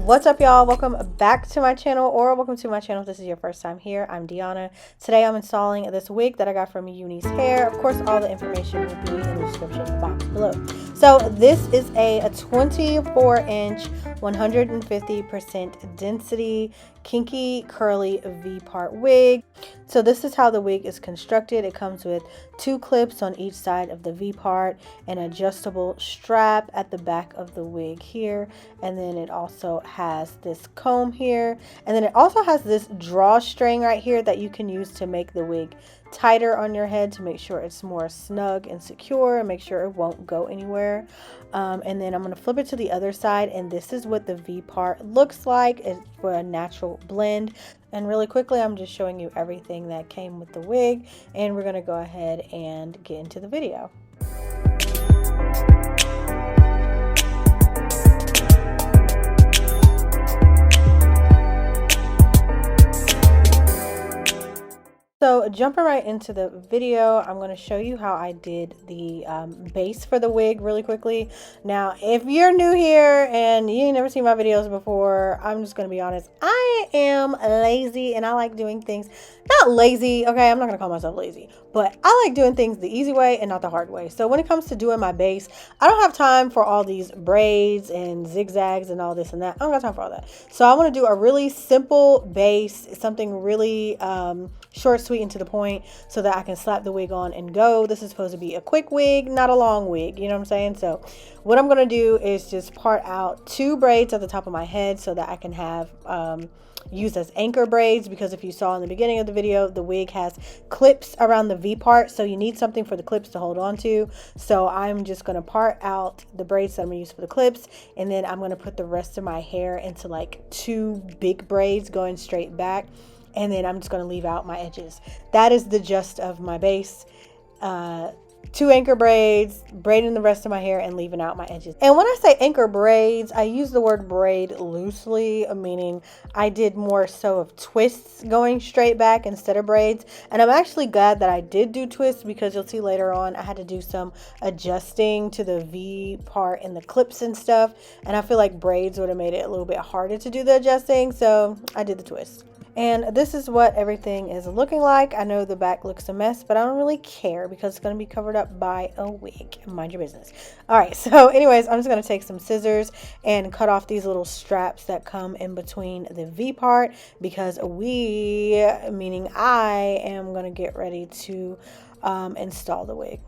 What's up, y'all? Welcome back to my channel, or welcome to my channel if this is your first time here. I'm Deanna. Today I'm installing this wig that I got from Unice Hair. Of course, all the information will be in the description box below. So this is a 24-inch 150% density kinky curly V-part wig. So this is how the wig is constructed. It comes with 2 clips on each side of the V-part, an adjustable strap at the back of the wig here, and then it also has this comb here, and then it also has this drawstring right here that you can use to make the wig tighter on your head to make sure it's more snug and secure and make sure it won't go anywhere. And then I'm going to flip it to the other side, and this is what the V part looks like. It's for a natural blend. And really quickly, I'm just showing you everything that came with the wig, and we're going to go ahead and get into the video. So jumping right into the video, I'm going to show you how I did the base for the wig really quickly. Now, if you're new here and you ain't never seen my videos before, I'm just going to be honest. I am lazy and I like doing things, not lazy, okay, I'm not going to call myself lazy, but I like doing things the easy way and not the hard way. So when it comes to doing my base, I don't have time for all these braids and zigzags and all this and that. I don't got time for all that. So I want to do a really simple base, something really short, sweet, and to the point, so that I can slap the wig on and go. This is supposed to be a quick wig, not a long wig, you know what I'm saying? So what I'm going to do is just part out 2 braids at the top of my head so that I can have used as anchor braids, because if you saw in the beginning of the video, the wig has clips around the V part, so you need something for the clips to hold on to. So I'm just going to part out the braids that I'm going to use for the clips, and then I'm going to put the rest of my hair into like 2 big braids going straight back, and then I'm just going to leave out my edges. That is the gist of my base. 2 anchor braids, braiding the rest of my hair and leaving out my edges. And when I say anchor braids, I use the word braid loosely, meaning I did more so of twists going straight back instead of braids. And I'm actually glad that I did do twists, because you'll see later on I had to do some adjusting to the V part and the clips and stuff. And I feel like braids would have made it a little bit harder to do the adjusting, so I did the twist. And this is what everything is looking like. I know the back looks a mess, but I don't really care because it's going to be covered up by a wig. Mind your business. All right, so anyways, I'm just going to take some scissors and cut off these little straps that come in between the V part, because we, meaning I, am going to get ready to install the wig.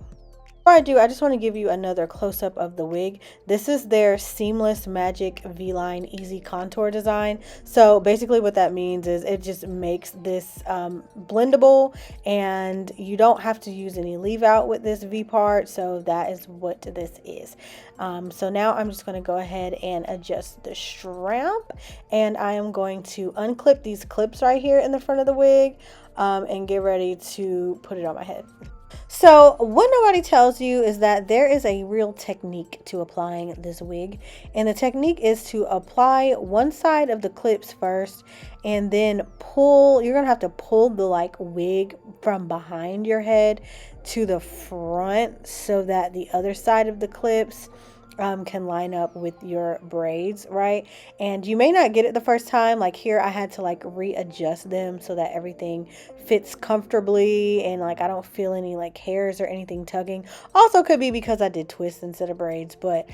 Before I do, I just want to give you another close-up of the wig. This is their Seamless Magic VLine EasiContour design. So basically what that means is it just makes this blendable, and you don't have to use any leave out with this V part. So that is what this is. So now I'm just going to go ahead and adjust the strap, and I am going to unclip these clips right here in the front of the wig and get ready to put it on my head. So what nobody tells you is that there is a real technique to applying this wig, and the technique is to apply one side of the clips first, and then pull. You're gonna have to pull the like wig from behind your head to the front so that the other side of the clips can line up with your braids, right? And you may not get it the first time. Like here, I had to like readjust them so that everything fits comfortably, and like I don't feel any like hairs or anything tugging. Also could be because I did twists instead of braids, but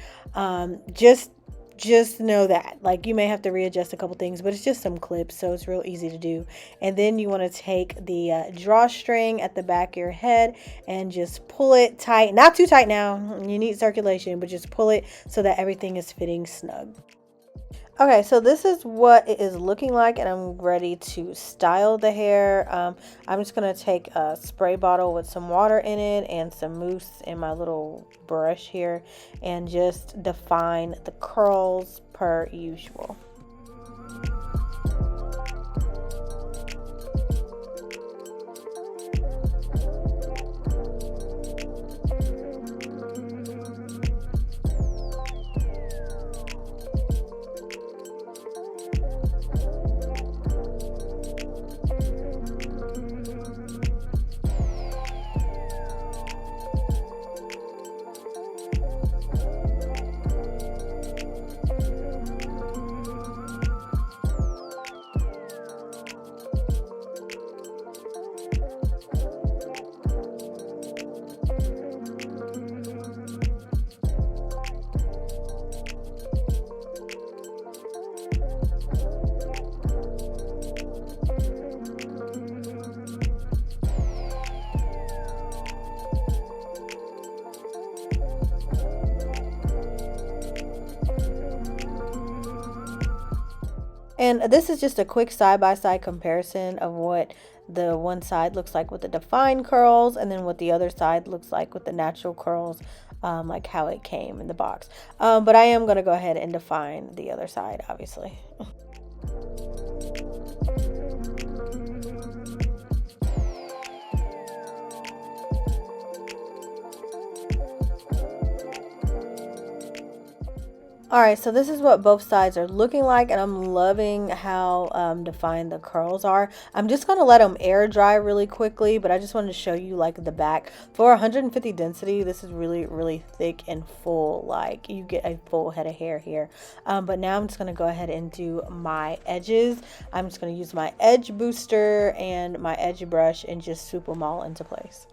just know that like you may have to readjust a couple things, but it's just some clips, so it's real easy to do. And then you want to take the drawstring at the back of your head and just pull it tight, not too tight now, you need circulation, but just pull it so that everything is fitting snug. Okay, so this is what it is looking like, and I'm ready to style the hair. I'm just going to take a spray bottle with some water in it and some mousse in my little brush here, and just define the curls per usual. And this is just a quick side-by-side comparison of what the one side looks like with the defined curls and then what the other side looks like with the natural curls, like how it came in the box. But I am going to go ahead and define the other side, obviously. Alright, so this is what both sides are looking like, and I'm loving how defined the curls are. I'm just going to let them air dry really quickly, but I just wanted to show you like the back. For 150 density, this is really, really thick and full. Like, you get a full head of hair here. But now I'm just going to go ahead and do my edges. I'm just going to use my edge booster and my edge brush and just swoop them all into place.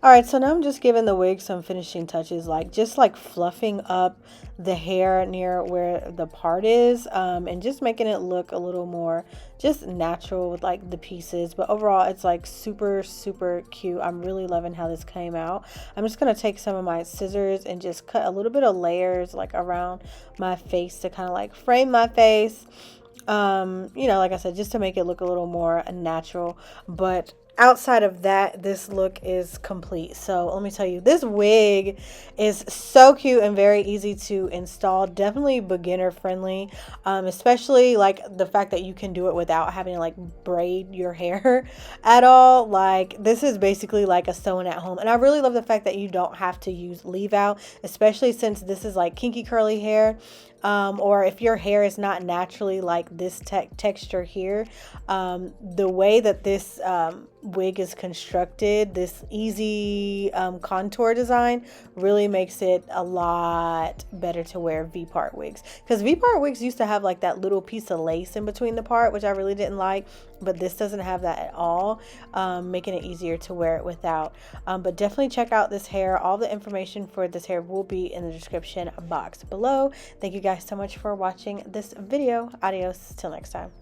Alright, so now I'm just giving the wig some finishing touches, like just like fluffing up the hair near where the part is, and just making it look a little more just natural with like the pieces. But overall, it's like super, super cute. I'm really loving how this came out. I'm just going to take some of my scissors and just cut a little bit of layers like around my face to kind of like frame my face. You know, like I said, just to make it look a little more natural. But outside of that, this look is complete. So let me tell you, this wig is so cute and very easy to install. Definitely beginner friendly, especially like the fact that you can do it without having to like braid your hair at all. Like, this is basically like a sew-in at home. And I really love the fact that you don't have to use leave out, especially since this is like kinky curly hair. Or if your hair is not naturally like this texture here, the way that this wig is constructed, this easy contour design, really makes it a lot better to wear V-part wigs. Because V-part wigs used to have like that little piece of lace in between the part, which I really didn't like, but this doesn't have that at all, making it easier to wear it without. But definitely check out this hair. All the information for this hair will be in the description box below. Thank you guys so much for watching this video. Adios, till next time.